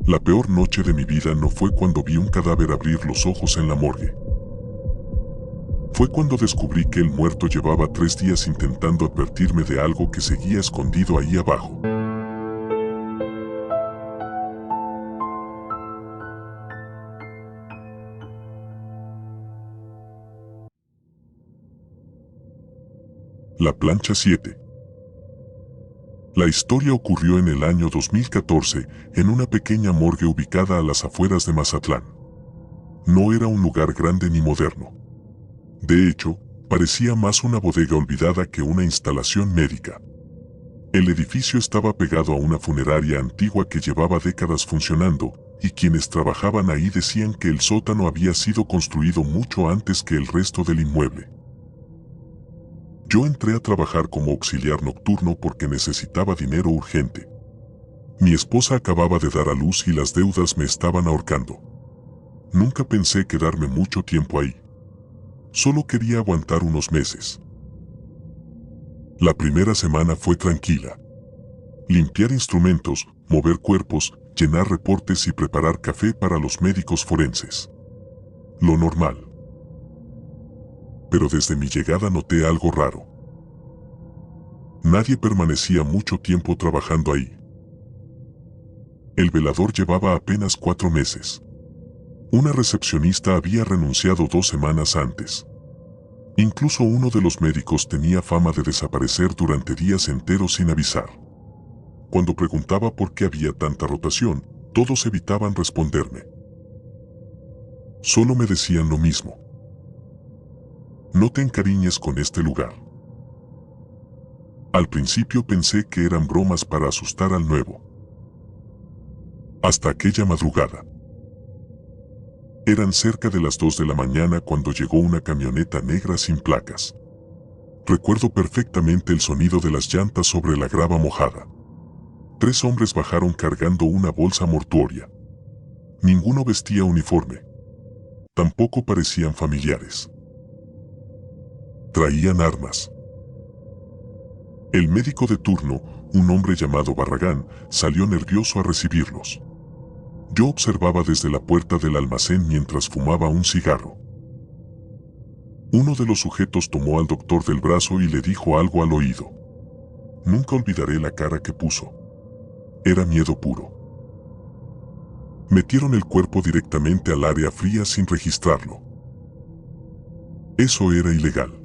La peor noche de mi vida no fue cuando vi un cadáver abrir los ojos en la morgue. Fue cuando descubrí que el muerto llevaba 3 días intentando advertirme de algo que seguía escondido ahí abajo. La plancha 7. La historia ocurrió en el año 2014, en una pequeña morgue ubicada a las afueras de Mazatlán. No era un lugar grande ni moderno. De hecho, parecía más una bodega olvidada que una instalación médica. El edificio estaba pegado a una funeraria antigua que llevaba décadas funcionando, y quienes trabajaban ahí decían que el sótano había sido construido mucho antes que el resto del inmueble. Yo entré a trabajar como auxiliar nocturno porque necesitaba dinero urgente. Mi esposa acababa de dar a luz y las deudas me estaban ahorcando. Nunca pensé quedarme mucho tiempo ahí. Solo quería aguantar unos meses. La primera semana fue tranquila. Limpiar instrumentos, mover cuerpos, llenar reportes y preparar café para los médicos forenses. Lo normal. Pero desde mi llegada noté algo raro. Nadie permanecía mucho tiempo trabajando ahí. El velador llevaba apenas 4 meses. Una recepcionista había renunciado 2 semanas antes. Incluso uno de los médicos tenía fama de desaparecer durante días enteros sin avisar. Cuando preguntaba por qué había tanta rotación, todos evitaban responderme. Solo me decían lo mismo. No te encariñes con este lugar. Al principio pensé que eran bromas para asustar al nuevo. Hasta aquella madrugada. Eran cerca de las 2 de la mañana cuando llegó una camioneta negra sin placas. Recuerdo perfectamente el sonido de las llantas sobre la grava mojada. 3 hombres bajaron cargando una bolsa mortuoria. Ninguno vestía uniforme. Tampoco parecían familiares. Traían armas. El médico de turno, un hombre llamado Barragán, salió nervioso a recibirlos. Yo observaba desde la puerta del almacén mientras fumaba un cigarro. Uno de los sujetos tomó al doctor del brazo y le dijo algo al oído. Nunca olvidaré la cara que puso. Era miedo puro. Metieron el cuerpo directamente al área fría sin registrarlo. Eso era ilegal.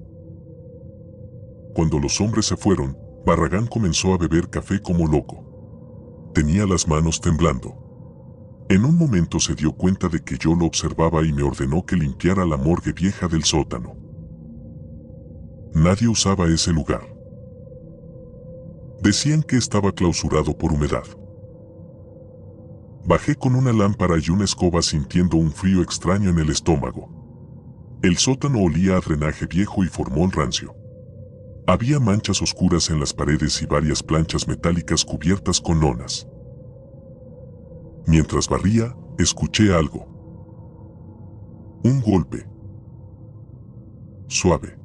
Cuando los hombres se fueron, Barragán comenzó a beber café como loco. Tenía las manos temblando. En un momento se dio cuenta de que yo lo observaba y me ordenó que limpiara la morgue vieja del sótano. Nadie usaba ese lugar. Decían que estaba clausurado por humedad. Bajé con una lámpara y una escoba sintiendo un frío extraño en el estómago. El sótano olía a drenaje viejo y formol rancio. Había manchas oscuras en las paredes y varias planchas metálicas cubiertas con lonas. Mientras barría, escuché algo. Un golpe. Suave.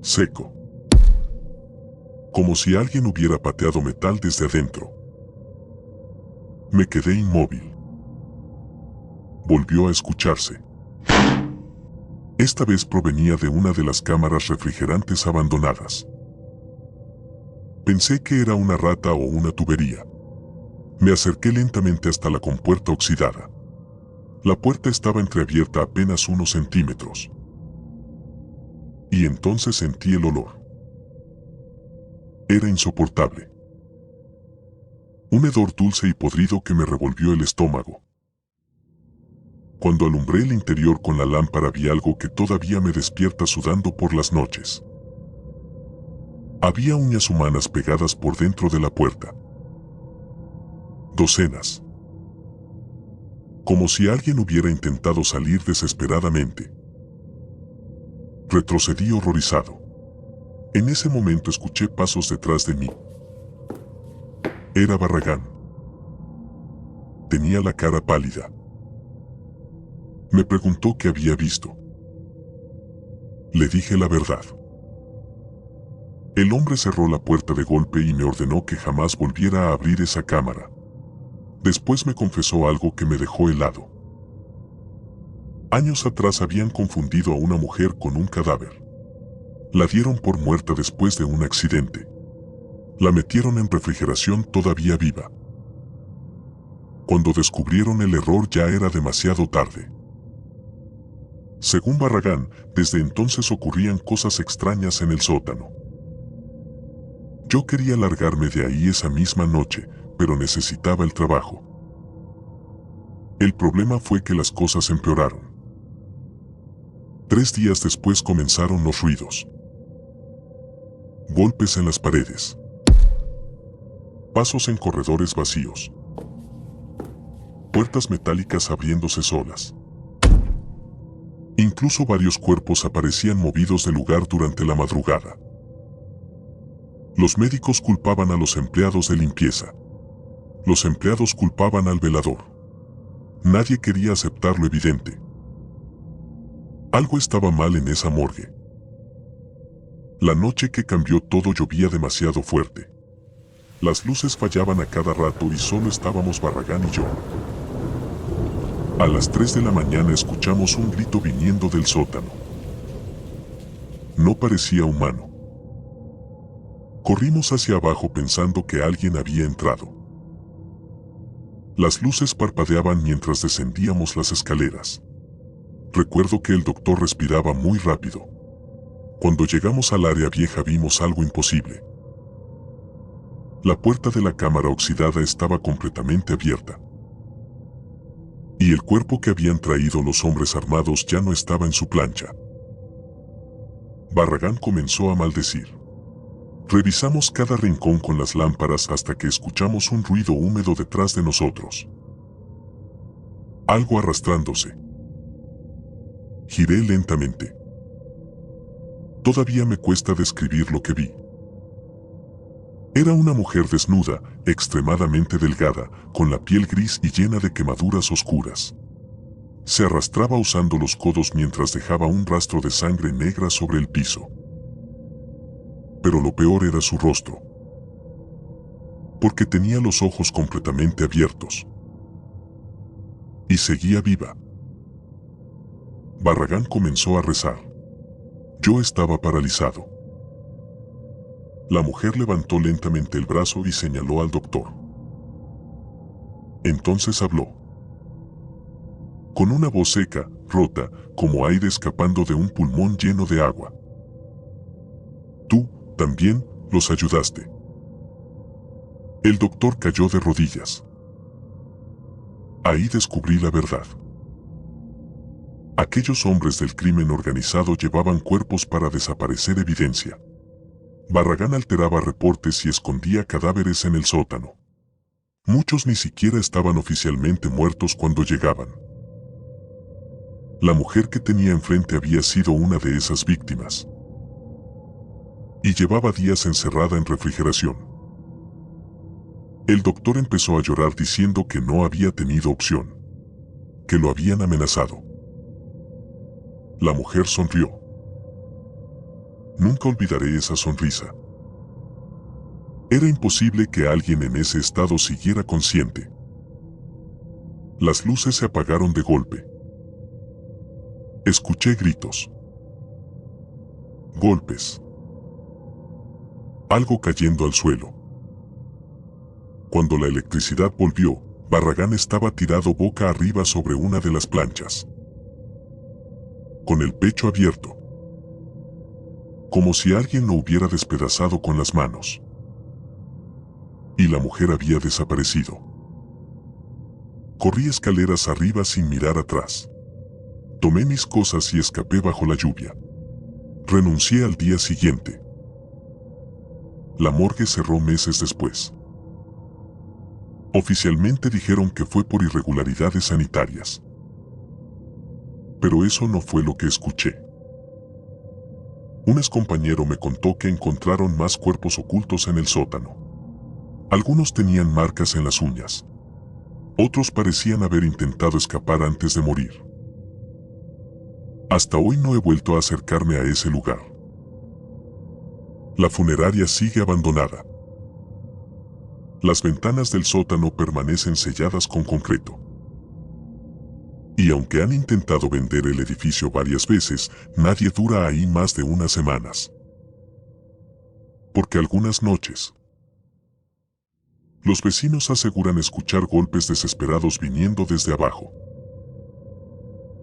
Seco. Como si alguien hubiera pateado metal desde adentro. Me quedé inmóvil. Volvió a escucharse. Esta vez provenía de una de las cámaras refrigerantes abandonadas. Pensé que era una rata o una tubería. Me acerqué lentamente hasta la compuerta oxidada. La puerta estaba entreabierta apenas unos centímetros. Y entonces sentí el olor. Era insoportable. Un hedor dulce y podrido que me revolvió el estómago. Cuando alumbré el interior con la lámpara vi algo que todavía me despierta sudando por las noches. Había uñas humanas pegadas por dentro de la puerta. Docenas. Como si alguien hubiera intentado salir desesperadamente. Retrocedí horrorizado. En ese momento escuché pasos detrás de mí. Era Barragán. Tenía la cara pálida. Me preguntó qué había visto. Le dije la verdad. El hombre cerró la puerta de golpe y me ordenó que jamás volviera a abrir esa cámara. Después me confesó algo que me dejó helado. Años atrás habían confundido a una mujer con un cadáver. La dieron por muerta después de un accidente. La metieron en refrigeración todavía viva. Cuando descubrieron el error ya era demasiado tarde. Según Barragán, desde entonces ocurrían cosas extrañas en el sótano. Yo quería largarme de ahí esa misma noche, pero necesitaba el trabajo. El problema fue que las cosas empeoraron. 3 días después comenzaron los ruidos. Golpes en las paredes. Pasos en corredores vacíos. Puertas metálicas abriéndose solas. Incluso varios cuerpos aparecían movidos del lugar durante la madrugada. Los médicos culpaban a los empleados de limpieza. Los empleados culpaban al velador. Nadie quería aceptar lo evidente. Algo estaba mal en esa morgue. La noche que cambió todo llovía demasiado fuerte. Las luces fallaban a cada rato y solo estábamos Barragán y yo. A las 3 de la mañana escuchamos un grito viniendo del sótano. No parecía humano. Corrimos hacia abajo pensando que alguien había entrado. Las luces parpadeaban mientras descendíamos las escaleras. Recuerdo que el doctor respiraba muy rápido. Cuando llegamos al área vieja vimos algo imposible. La puerta de la cámara oxidada estaba completamente abierta. Y el cuerpo que habían traído los hombres armados ya no estaba en su plancha. Barragán comenzó a maldecir. Revisamos cada rincón con las lámparas hasta que escuchamos un ruido húmedo detrás de nosotros. Algo arrastrándose. Giré lentamente. Todavía me cuesta describir lo que vi. Era una mujer desnuda, extremadamente delgada, con la piel gris y llena de quemaduras oscuras. Se arrastraba usando los codos mientras dejaba un rastro de sangre negra sobre el piso. Pero lo peor era su rostro. Porque tenía los ojos completamente abiertos. Y seguía viva. Barragán comenzó a rezar. Yo estaba paralizado. La mujer levantó lentamente el brazo y señaló al doctor. Entonces habló. Con una voz seca, rota, como aire escapando de un pulmón lleno de agua. Tú, también, los ayudaste. El doctor cayó de rodillas. Ahí descubrí la verdad. Aquellos hombres del crimen organizado llevaban cuerpos para desaparecer evidencia. Barragán alteraba reportes y escondía cadáveres en el sótano. Muchos ni siquiera estaban oficialmente muertos cuando llegaban. La mujer que tenía enfrente había sido una de esas víctimas. Y llevaba días encerrada en refrigeración. El doctor empezó a llorar diciendo que no había tenido opción. Que lo habían amenazado. La mujer sonrió. Nunca olvidaré esa sonrisa. Era imposible que alguien en ese estado siguiera consciente. Las luces se apagaron de golpe. Escuché gritos. Golpes. Algo cayendo al suelo. Cuando la electricidad volvió, Barragán estaba tirado boca arriba sobre una de las planchas. Con el pecho abierto. Como si alguien lo hubiera despedazado con las manos. Y la mujer había desaparecido. Corrí escaleras arriba sin mirar atrás. Tomé mis cosas y escapé bajo la lluvia. Renuncié al día siguiente. La morgue cerró meses después. Oficialmente dijeron que fue por irregularidades sanitarias. Pero eso no fue lo que escuché. Un excompañero me contó que encontraron más cuerpos ocultos en el sótano. Algunos tenían marcas en las uñas. Otros parecían haber intentado escapar antes de morir. Hasta hoy no he vuelto a acercarme a ese lugar. La funeraria sigue abandonada. Las ventanas del sótano permanecen selladas con concreto. Y aunque han intentado vender el edificio varias veces, nadie dura ahí más de unas semanas. Porque algunas noches, los vecinos aseguran escuchar golpes desesperados viniendo desde abajo.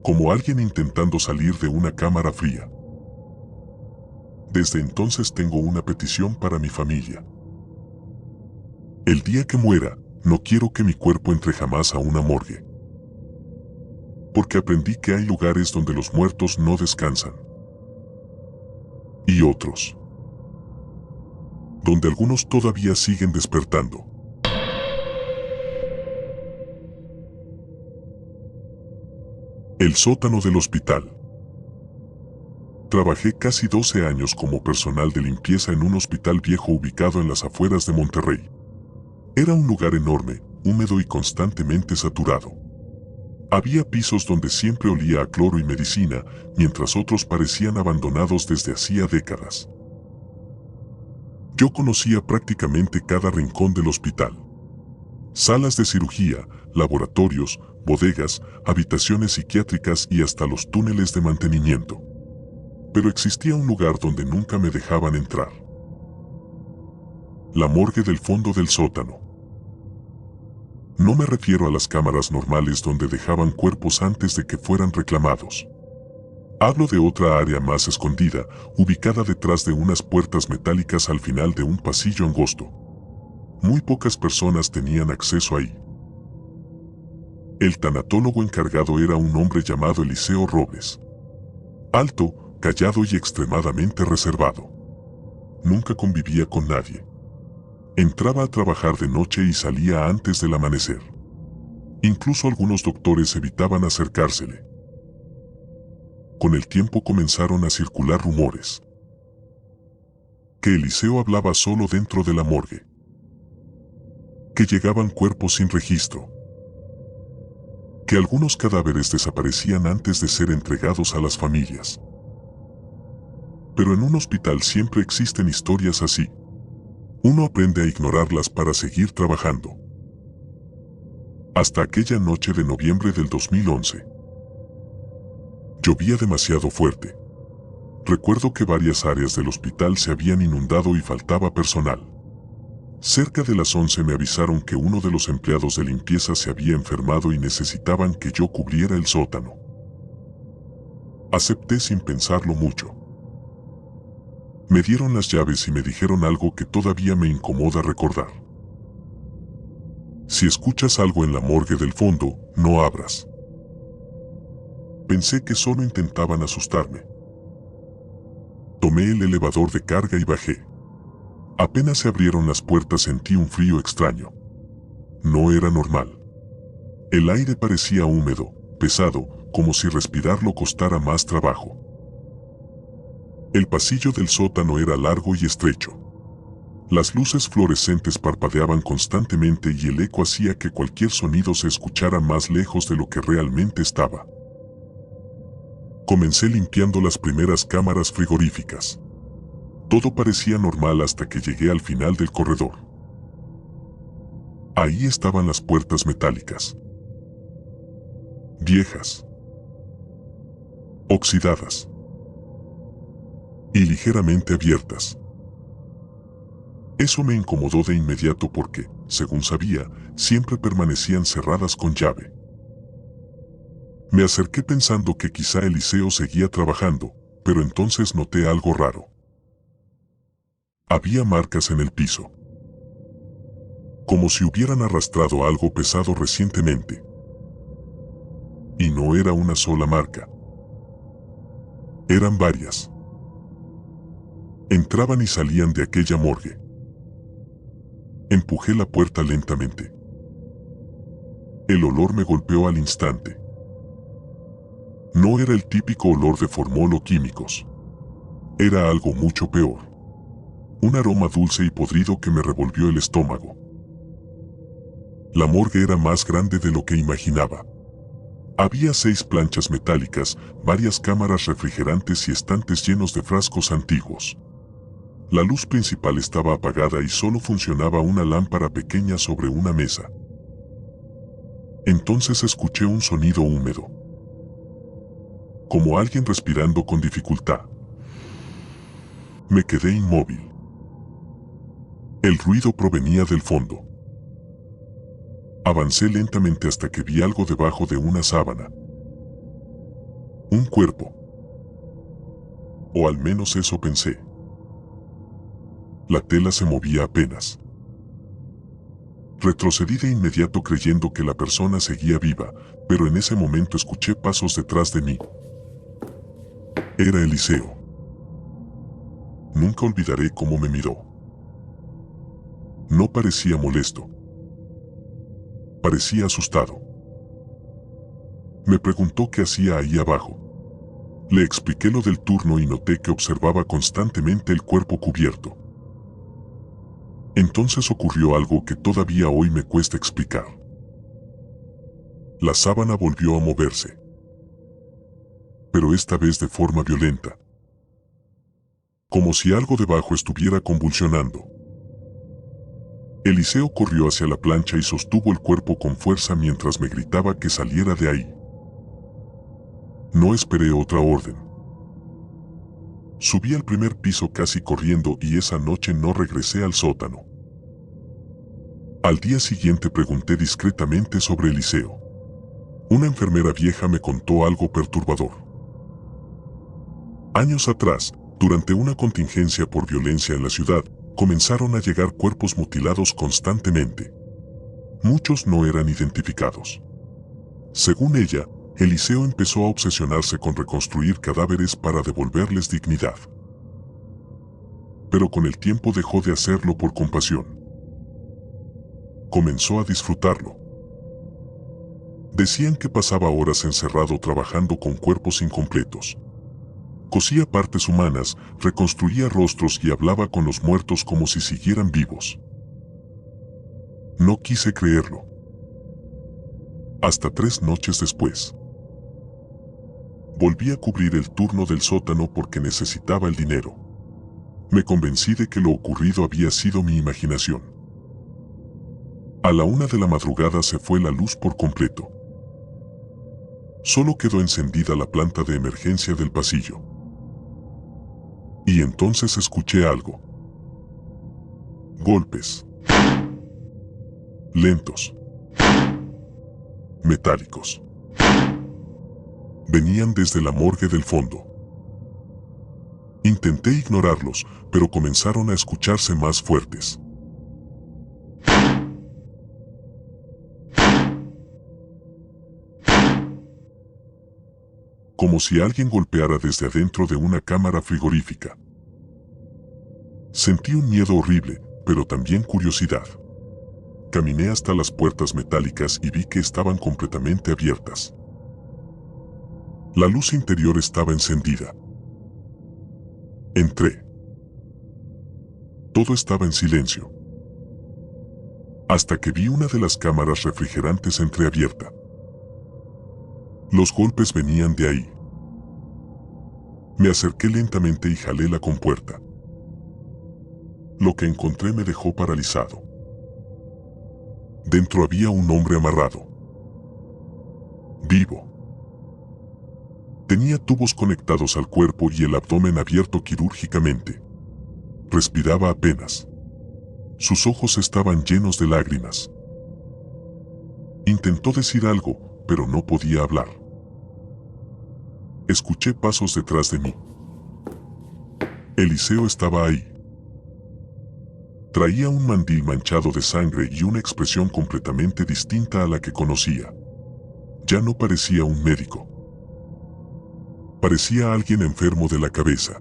Como alguien intentando salir de una cámara fría. Desde entonces tengo una petición para mi familia. El día que muera, no quiero que mi cuerpo entre jamás a una morgue. Porque aprendí que hay lugares donde los muertos no descansan. Y otros, donde algunos todavía siguen despertando. El sótano del hospital. Trabajé casi 12 años como personal de limpieza en un hospital viejo ubicado en las afueras de Monterrey. Era un lugar enorme, húmedo y constantemente saturado. Había pisos donde siempre olía a cloro y medicina, mientras otros parecían abandonados desde hacía décadas. Yo conocía prácticamente cada rincón del hospital. Salas de cirugía, laboratorios, bodegas, habitaciones psiquiátricas y hasta los túneles de mantenimiento. Pero existía un lugar donde nunca me dejaban entrar. La morgue del fondo del sótano. No me refiero a las cámaras normales donde dejaban cuerpos antes de que fueran reclamados. Hablo de otra área más escondida, ubicada detrás de unas puertas metálicas al final de un pasillo angosto. Muy pocas personas tenían acceso ahí. El tanatólogo encargado era un hombre llamado Eliseo Robles. Alto, callado y extremadamente reservado. Nunca convivía con nadie. Entraba a trabajar de noche y salía antes del amanecer. Incluso algunos doctores evitaban acercársele. Con el tiempo comenzaron a circular rumores. Que Eliseo hablaba solo dentro de la morgue. Que llegaban cuerpos sin registro. Que algunos cadáveres desaparecían antes de ser entregados a las familias. Pero en un hospital siempre existen historias así. Uno aprende a ignorarlas para seguir trabajando. Hasta aquella noche de noviembre del 2011. Llovía demasiado fuerte. Recuerdo que varias áreas del hospital se habían inundado y faltaba personal. Cerca de las 11 me avisaron que uno de los empleados de limpieza se había enfermado y necesitaban que yo cubriera el sótano. Acepté sin pensarlo mucho. Me dieron las llaves y me dijeron algo que todavía me incomoda recordar. Si escuchas algo en la morgue del fondo, no abras. Pensé que solo intentaban asustarme. Tomé el elevador de carga y bajé. Apenas se abrieron las puertas sentí un frío extraño. No era normal. El aire parecía húmedo, pesado, como si respirarlo costara más trabajo. El pasillo del sótano era largo y estrecho. Las luces fluorescentes parpadeaban constantemente y el eco hacía que cualquier sonido se escuchara más lejos de lo que realmente estaba. Comencé limpiando las primeras cámaras frigoríficas. Todo parecía normal hasta que llegué al final del corredor. Ahí estaban las puertas metálicas. Viejas. Oxidadas. Y ligeramente abiertas. Eso me incomodó de inmediato porque, según sabía, siempre permanecían cerradas con llave. Me acerqué pensando que quizá Eliseo seguía trabajando, pero entonces noté algo raro. Había marcas en el piso. Como si hubieran arrastrado algo pesado recientemente. Y no era una sola marca. Eran varias. Entraban y salían de aquella morgue. Empujé la puerta lentamente. El olor me golpeó al instante. No era el típico olor de formol o químicos. Era algo mucho peor. Un aroma dulce y podrido que me revolvió el estómago. La morgue era más grande de lo que imaginaba. Había 6 planchas metálicas, varias cámaras refrigerantes y estantes llenos de frascos antiguos. La luz principal estaba apagada y solo funcionaba una lámpara pequeña sobre una mesa. Entonces escuché un sonido húmedo, como alguien respirando con dificultad. Me quedé inmóvil. El ruido provenía del fondo. Avancé lentamente hasta que vi algo debajo de una sábana. Un cuerpo. O al menos eso pensé. La tela se movía apenas. Retrocedí de inmediato creyendo que la persona seguía viva, pero en ese momento escuché pasos detrás de mí. Era Eliseo. Nunca olvidaré cómo me miró. No parecía molesto. Parecía asustado. Me preguntó qué hacía ahí abajo. Le expliqué lo del turno y noté que observaba constantemente el cuerpo cubierto. Entonces ocurrió algo que todavía hoy me cuesta explicar. La sábana volvió a moverse. Pero esta vez de forma violenta. Como si algo debajo estuviera convulsionando. Eliseo corrió hacia la plancha y sostuvo el cuerpo con fuerza mientras me gritaba que saliera de ahí. No esperé otra orden. Subí al primer piso casi corriendo y esa noche no regresé al sótano. Al día siguiente pregunté discretamente sobre Eliseo. Una enfermera vieja me contó algo perturbador. Años atrás, durante una contingencia por violencia en la ciudad, comenzaron a llegar cuerpos mutilados constantemente. Muchos no eran identificados. Según ella, Eliseo empezó a obsesionarse con reconstruir cadáveres para devolverles dignidad. Pero con el tiempo dejó de hacerlo por compasión. Comenzó a disfrutarlo. Decían que pasaba horas encerrado trabajando con cuerpos incompletos. Cosía partes humanas, reconstruía rostros y hablaba con los muertos como si siguieran vivos. No quise creerlo. Hasta 3 noches después. Volví a cubrir el turno del sótano porque necesitaba el dinero. Me convencí de que lo ocurrido había sido mi imaginación. A la 1 de la madrugada se fue la luz por completo. Solo quedó encendida la planta de emergencia del pasillo. Y entonces escuché algo. Golpes. Lentos. Metálicos. Venían desde la morgue del fondo. Intenté ignorarlos, pero comenzaron a escucharse más fuertes. Como si alguien golpeara desde adentro de una cámara frigorífica. Sentí un miedo horrible, pero también curiosidad. Caminé hasta las puertas metálicas y vi que estaban completamente abiertas. La luz interior estaba encendida. Entré. Todo estaba en silencio. Hasta que vi una de las cámaras refrigerantes entreabierta. Los golpes venían de ahí. Me acerqué lentamente y jalé la compuerta. Lo que encontré me dejó paralizado. Dentro había un hombre amarrado. Vivo. Tenía tubos conectados al cuerpo y el abdomen abierto quirúrgicamente. Respiraba apenas. Sus ojos estaban llenos de lágrimas. Intentó decir algo, pero no podía hablar. Escuché pasos detrás de mí. Eliseo estaba ahí. Traía un mandil manchado de sangre y una expresión completamente distinta a la que conocía. Ya no parecía un médico. Parecía alguien enfermo de la cabeza.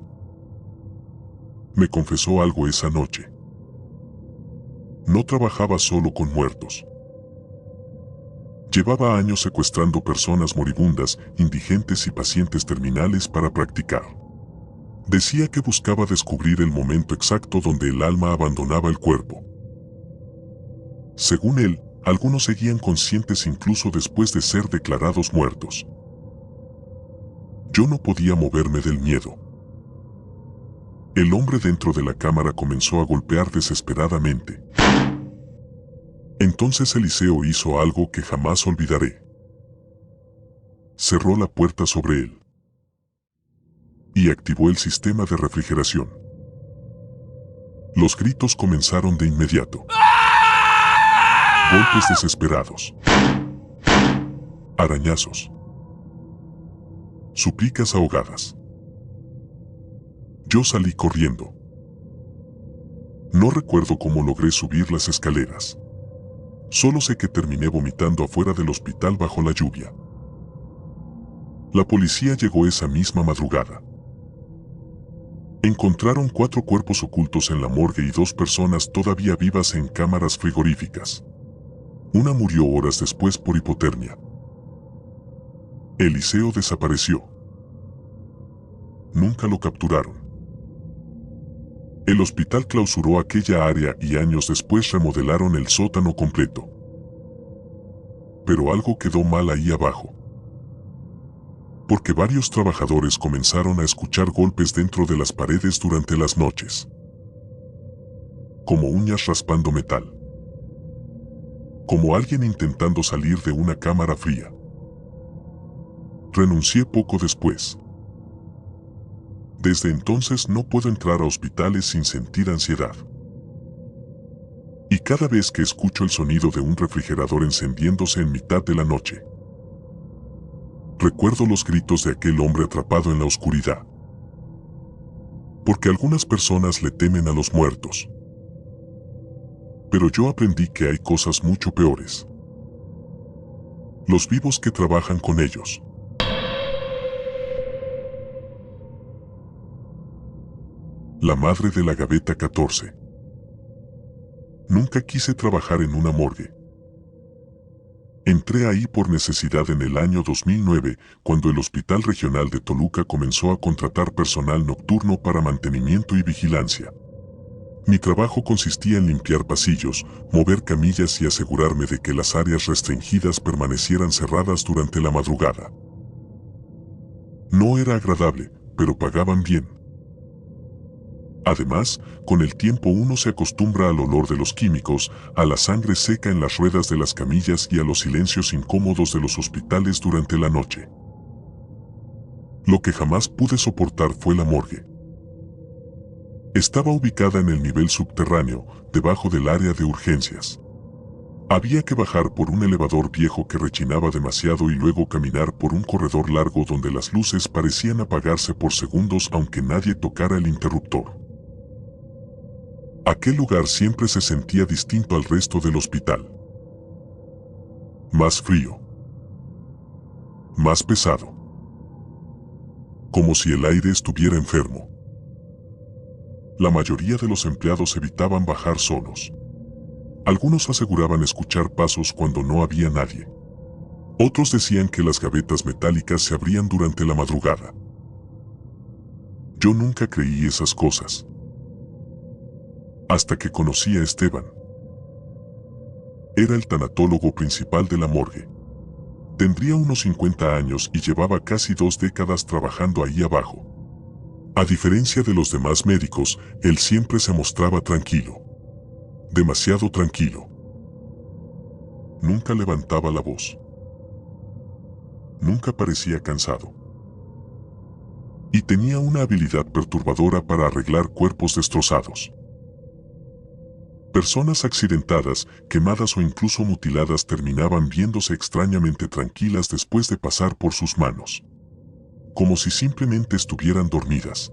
Me confesó algo esa noche. No trabajaba solo con muertos. Llevaba años secuestrando personas moribundas, indigentes y pacientes terminales para practicar. Decía que buscaba descubrir el momento exacto donde el alma abandonaba el cuerpo. Según él, algunos seguían conscientes incluso después de ser declarados muertos. Yo no podía moverme del miedo. El hombre dentro de la cámara comenzó a golpear desesperadamente. Entonces Eliseo hizo algo que jamás olvidaré. Cerró la puerta sobre él y activó el sistema de refrigeración. Los gritos comenzaron de inmediato. Golpes desesperados. Arañazos. Súplicas ahogadas. Yo salí corriendo. No recuerdo cómo logré subir las escaleras. Solo sé que terminé vomitando afuera del hospital bajo la lluvia. La policía llegó esa misma madrugada. Encontraron 4 cuerpos ocultos en la morgue y 2 personas todavía vivas en cámaras frigoríficas. Una murió horas después por hipotermia. Eliseo desapareció. Nunca lo capturaron. El hospital clausuró aquella área y años después remodelaron el sótano completo. Pero algo quedó mal ahí abajo. Porque varios trabajadores comenzaron a escuchar golpes dentro de las paredes durante las noches. Como uñas raspando metal. Como alguien intentando salir de una cámara fría. Renuncié poco después. Desde entonces no puedo entrar a hospitales sin sentir ansiedad. Y cada vez que escucho el sonido de un refrigerador encendiéndose en mitad de la noche, recuerdo los gritos de aquel hombre atrapado en la oscuridad. Porque algunas personas le temen a los muertos. Pero yo aprendí que hay cosas mucho peores. Los vivos que trabajan con ellos. La madre de la gaveta 14. Nunca quise trabajar en una morgue. Entré ahí por necesidad en el año 2009, cuando el Hospital Regional de Toluca comenzó a contratar personal nocturno para mantenimiento y vigilancia. Mi trabajo consistía en limpiar pasillos, mover camillas y asegurarme de que las áreas restringidas permanecieran cerradas durante la madrugada. No era agradable, pero pagaban bien. Además, con el tiempo uno se acostumbra al olor de los químicos, a la sangre seca en las ruedas de las camillas y a los silencios incómodos de los hospitales durante la noche. Lo que jamás pude soportar fue la morgue. Estaba ubicada en el nivel subterráneo, debajo del área de urgencias. Había que bajar por un elevador viejo que rechinaba demasiado y luego caminar por un corredor largo donde las luces parecían apagarse por segundos aunque nadie tocara el interruptor. Aquel lugar siempre se sentía distinto al resto del hospital. Más frío. Más pesado. Como si el aire estuviera enfermo. La mayoría de los empleados evitaban bajar solos. Algunos aseguraban escuchar pasos cuando no había nadie. Otros decían que las gavetas metálicas se abrían durante la madrugada. Yo nunca creí esas cosas. Hasta que conocí a Esteban. Era el tanatólogo principal de la morgue. Tendría unos 50 años y llevaba casi 2 décadas trabajando ahí abajo. A diferencia de los demás médicos, él siempre se mostraba tranquilo. Demasiado tranquilo. Nunca levantaba la voz. Nunca parecía cansado. Y tenía una habilidad perturbadora para arreglar cuerpos destrozados. Personas accidentadas, quemadas o incluso mutiladas terminaban viéndose extrañamente tranquilas después de pasar por sus manos. Como si simplemente estuvieran dormidas.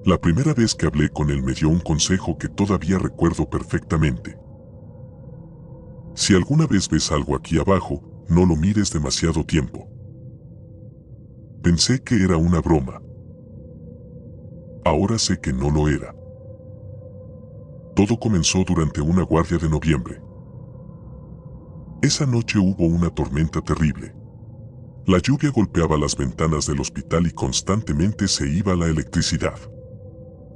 La primera vez que hablé con él me dio un consejo que todavía recuerdo perfectamente. Si alguna vez ves algo aquí abajo, no lo mires demasiado tiempo. Pensé que era una broma. Ahora sé que no lo era. Todo comenzó durante una guardia de noviembre. Esa noche hubo una tormenta terrible. La lluvia golpeaba las ventanas del hospital y constantemente se iba la electricidad.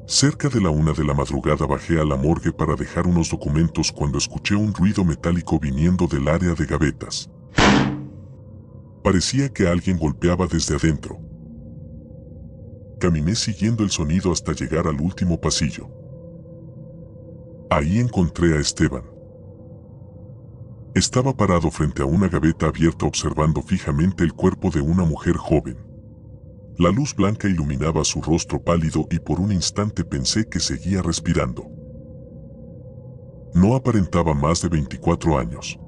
Cerca de la 1 de la madrugada bajé a la morgue para dejar unos documentos cuando escuché un ruido metálico viniendo del área de gavetas. Parecía que alguien golpeaba desde adentro. Caminé siguiendo el sonido hasta llegar al último pasillo. Ahí encontré a Esteban. Estaba parado frente a una gaveta abierta observando fijamente el cuerpo de una mujer joven. La luz blanca iluminaba su rostro pálido y por un instante pensé que seguía respirando. No aparentaba más de 24 años.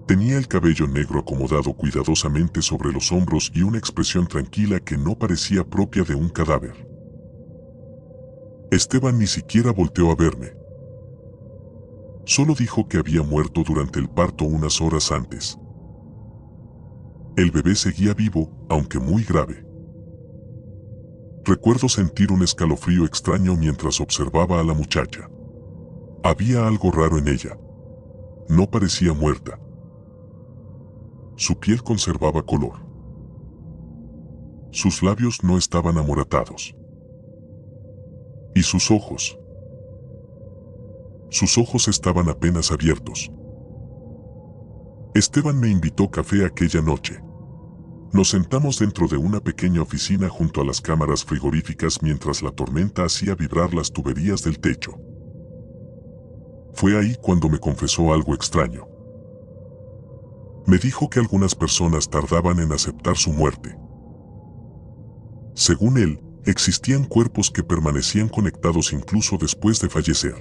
Tenía el cabello negro acomodado cuidadosamente sobre los hombros y una expresión tranquila que no parecía propia de un cadáver. Esteban ni siquiera volteó a verme. Solo dijo que había muerto durante el parto unas horas antes. El bebé seguía vivo, aunque muy grave. Recuerdo sentir un escalofrío extraño mientras observaba a la muchacha. Había algo raro en ella. No parecía muerta. Su piel conservaba color. Sus labios no estaban amoratados. ¿Y sus ojos? Sus ojos estaban apenas abiertos. Esteban me invitó café aquella noche. Nos sentamos dentro de una pequeña oficina junto a las cámaras frigoríficas mientras la tormenta hacía vibrar las tuberías del techo. Fue ahí cuando me confesó algo extraño. Me dijo que algunas personas tardaban en aceptar su muerte. Según él, existían cuerpos que permanecían conectados incluso después de fallecer.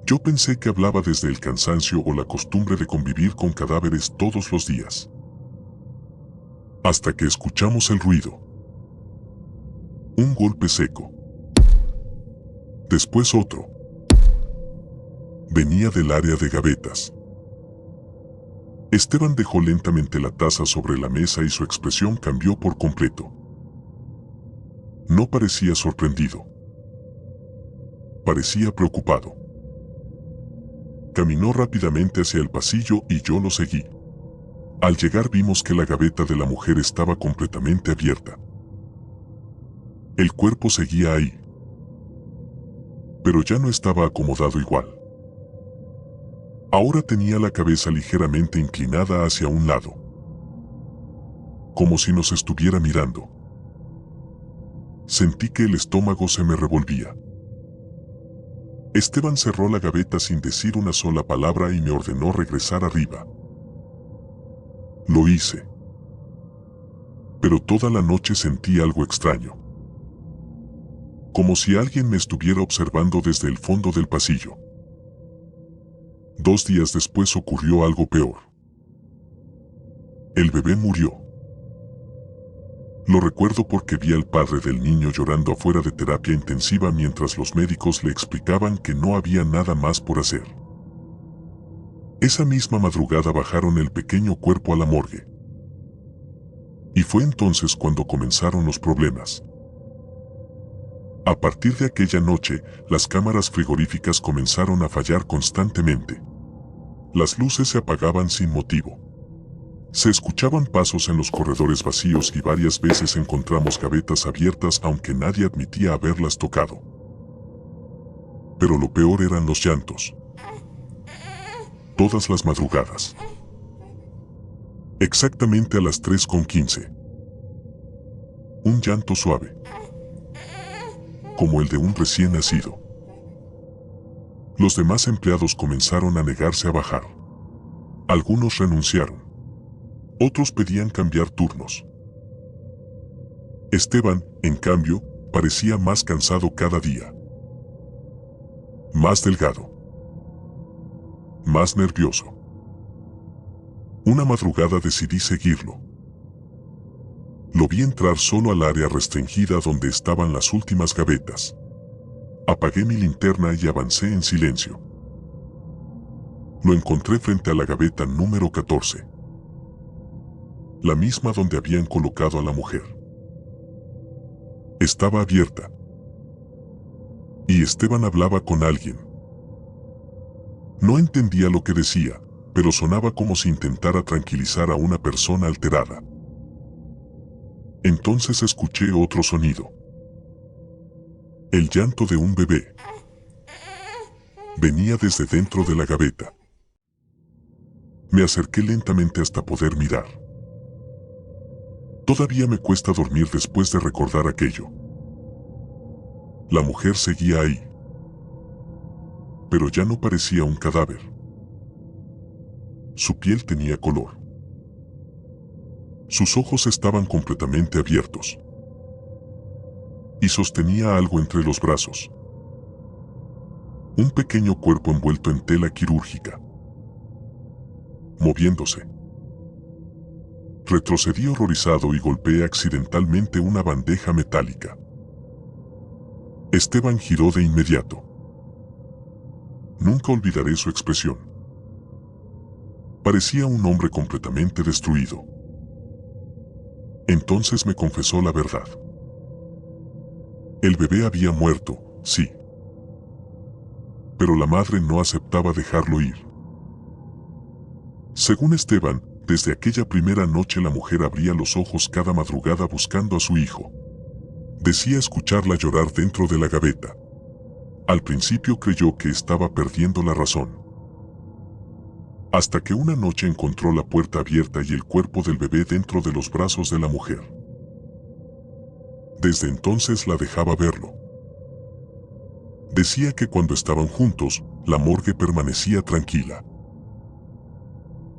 Yo pensé que hablaba desde el cansancio o la costumbre de convivir con cadáveres todos los días. Hasta que escuchamos el ruido. Un golpe seco. Después otro. Venía del área de gavetas. Esteban dejó lentamente la taza sobre la mesa y su expresión cambió por completo. No parecía sorprendido. Parecía preocupado. Caminó rápidamente hacia el pasillo y yo lo seguí. Al llegar vimos que la gaveta de la mujer estaba completamente abierta. El cuerpo seguía ahí. Pero ya no estaba acomodado igual. Ahora tenía la cabeza ligeramente inclinada hacia un lado. Como si nos estuviera mirando. Sentí que el estómago se me revolvía. Esteban cerró la gaveta sin decir una sola palabra y me ordenó regresar arriba. Lo hice. Pero toda la noche sentí algo extraño. Como si alguien me estuviera observando desde el fondo del pasillo. 2 días después ocurrió algo peor. El bebé murió. Lo recuerdo porque vi al padre del niño llorando afuera de terapia intensiva mientras los médicos le explicaban que no había nada más por hacer. Esa misma madrugada bajaron el pequeño cuerpo a la morgue. Y fue entonces cuando comenzaron los problemas. A partir de aquella noche, las cámaras frigoríficas comenzaron a fallar constantemente. Las luces se apagaban sin motivo. Se escuchaban pasos en los corredores vacíos y varias veces encontramos gavetas abiertas aunque nadie admitía haberlas tocado. Pero lo peor eran los llantos. Todas las madrugadas. Exactamente a las 3:15. Un llanto suave. Como el de un recién nacido. Los demás empleados comenzaron a negarse a bajar. Algunos renunciaron. Otros pedían cambiar turnos. Esteban, en cambio, parecía más cansado cada día. Más delgado. Más nervioso. Una madrugada decidí seguirlo. Lo vi entrar solo al área restringida donde estaban las últimas gavetas. Apagué mi linterna y avancé en silencio. Lo encontré frente a la gaveta número 14. La misma donde habían colocado a la mujer. Estaba abierta. Y Esteban hablaba con alguien. No entendía lo que decía, pero sonaba como si intentara tranquilizar a una persona alterada. Entonces escuché otro sonido. El llanto de un bebé. Venía desde dentro de la gaveta. Me acerqué lentamente hasta poder mirar. Todavía me cuesta dormir después de recordar aquello. La mujer seguía ahí, pero ya no parecía un cadáver. Su piel tenía color. Sus ojos estaban completamente abiertos. Y sostenía algo entre los brazos. Un pequeño cuerpo envuelto en tela quirúrgica. Moviéndose. Retrocedí horrorizado y golpeé accidentalmente una bandeja metálica. Esteban giró de inmediato. Nunca olvidaré su expresión. Parecía un hombre completamente destruido. Entonces me confesó la verdad. El bebé había muerto, sí. Pero la madre no aceptaba dejarlo ir. Según Esteban, desde aquella primera noche la mujer abría los ojos cada madrugada buscando a su hijo. Decía escucharla llorar dentro de la gaveta. Al principio creyó que estaba perdiendo la razón. Hasta que una noche encontró la puerta abierta y el cuerpo del bebé dentro de los brazos de la mujer. Desde entonces la dejaba verlo. Decía que cuando estaban juntos, la morgue permanecía tranquila.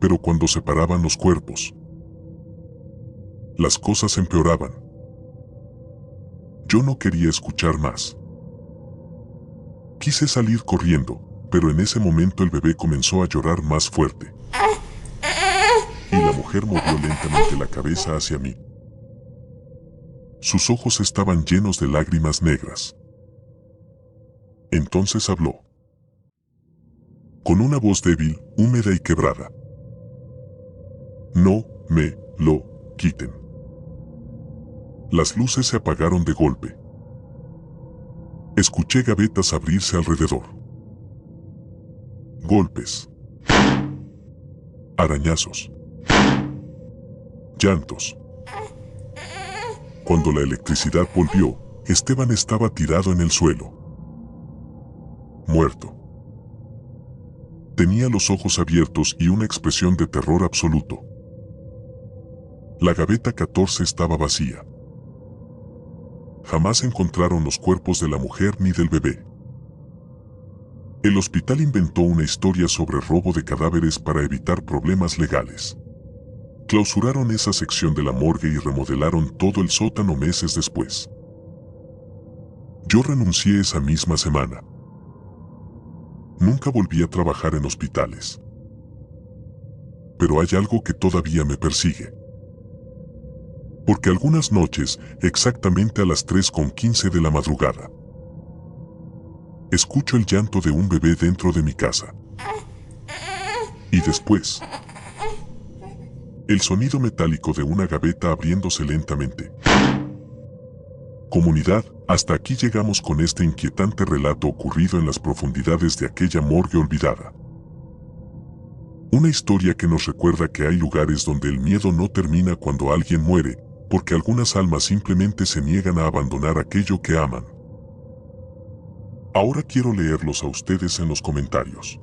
Pero cuando separaban los cuerpos, las cosas empeoraban. Yo no quería escuchar más. Quise salir corriendo, pero en ese momento el bebé comenzó a llorar más fuerte. Y la mujer movió lentamente la cabeza hacia mí. Sus ojos estaban llenos de lágrimas negras. Entonces habló. Con una voz débil, húmeda y quebrada. No me lo quiten. Las luces se apagaron de golpe. Escuché gavetas abrirse alrededor. Golpes. Arañazos. Llantos. Cuando la electricidad volvió, Esteban estaba tirado en el suelo. Muerto. Tenía los ojos abiertos y una expresión de terror absoluto. La gaveta 14 estaba vacía. Jamás encontraron los cuerpos de la mujer ni del bebé. El hospital inventó una historia sobre robo de cadáveres para evitar problemas legales. Clausuraron esa sección de la morgue y remodelaron todo el sótano meses después. Yo renuncié esa misma semana. Nunca volví a trabajar en hospitales. Pero hay algo que todavía me persigue. Porque algunas noches, exactamente a las 3:15 de la madrugada, escucho el llanto de un bebé dentro de mi casa. Y después, el sonido metálico de una gaveta abriéndose lentamente. Comunidad, hasta aquí llegamos con este inquietante relato ocurrido en las profundidades de aquella morgue olvidada. Una historia que nos recuerda que hay lugares donde el miedo no termina cuando alguien muere, porque algunas almas simplemente se niegan a abandonar aquello que aman. Ahora quiero leerlos a ustedes en los comentarios.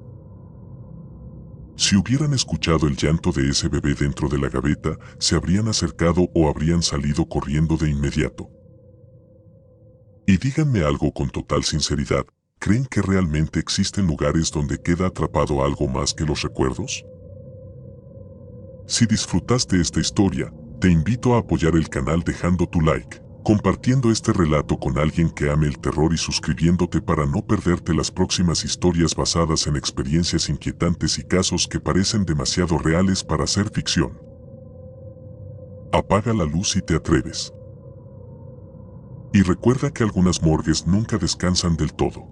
Si hubieran escuchado el llanto de ese bebé dentro de la gaveta, ¿se habrían acercado o habrían salido corriendo de inmediato? Y díganme algo con total sinceridad, ¿creen que realmente existen lugares donde queda atrapado algo más que los recuerdos? Si disfrutaste esta historia, te invito a apoyar el canal dejando tu like, compartiendo este relato con alguien que ame el terror y suscribiéndote para no perderte las próximas historias basadas en experiencias inquietantes y casos que parecen demasiado reales para ser ficción. Apaga la luz si te atreves. Y recuerda que algunas morgues nunca descansan del todo.